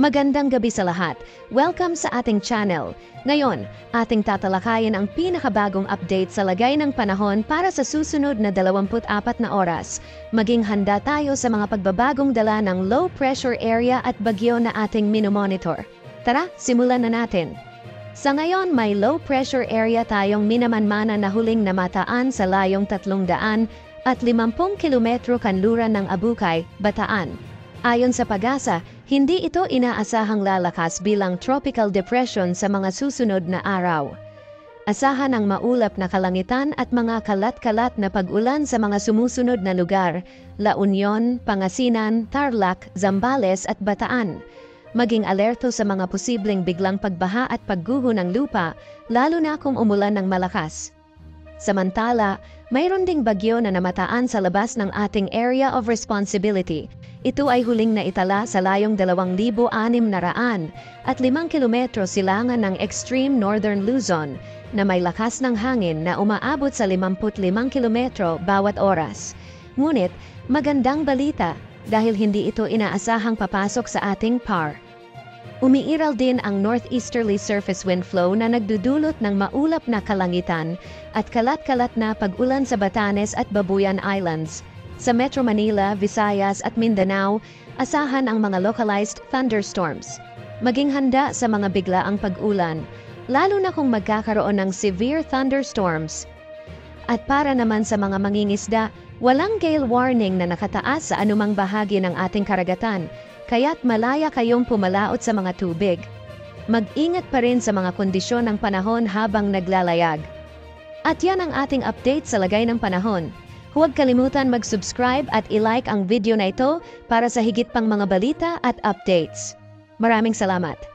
Magandang gabi sa lahat. Welcome sa ating channel. Ngayon, ating tatalakayin ang pinakabagong update sa lagay ng panahon para sa susunod na 24 na oras. Maging handa tayo sa mga pagbabagong dala ng low pressure area at bagyo na ating minomonitor. Tara, simulan na natin. Sa ngayon, may low pressure area tayong minamanmana na huling namataan sa layong 300 at 50 kilometro kanluran ng Abukay, Bataan. Ayon sa Pag-asa, hindi ito inaasahang lalakas bilang tropical depression sa mga susunod na araw. Asahan ang maulap na kalangitan at mga kalat-kalat na pag-ulan sa mga sumusunod na lugar, La Union, Pangasinan, Tarlac, Zambales at Bataan. Maging alerto sa mga posibleng biglang pagbaha at pagguho ng lupa, lalo na kung umulan ng malakas. Samantala, mayroon ding bagyo na namataan sa labas ng ating area of responsibility. Ito ay huling naitala sa layong 2,600 at 5 kilometro silangan ng extreme northern Luzon na may lakas ng hangin na umaabot sa 55 kilometro bawat oras. Ngunit, magandang balita dahil hindi ito inaasahang papasok sa ating PAR. Umiiral din ang northeasterly surface wind flow na nagdudulot ng maulap na kalangitan at kalat-kalat na pag-ulan sa Batanes at Babuyan Islands. Sa Metro Manila, Visayas at Mindanao, asahan ang mga localized thunderstorms. Maging handa sa mga biglaang pag-ulan, lalo na kung magkakaroon ng severe thunderstorms. At para naman sa mga mangingisda, walang gale warning na nakataas sa anumang bahagi ng ating karagatan, kaya't malaya kayong pumalaot sa mga tubig. Mag-ingat pa rin sa mga kondisyon ng panahon habang naglalayag. At yan ang ating update sa lagay ng panahon. Huwag kalimutan mag-subscribe at i-like ang video na ito para sa higit pang mga balita at updates. Maraming salamat!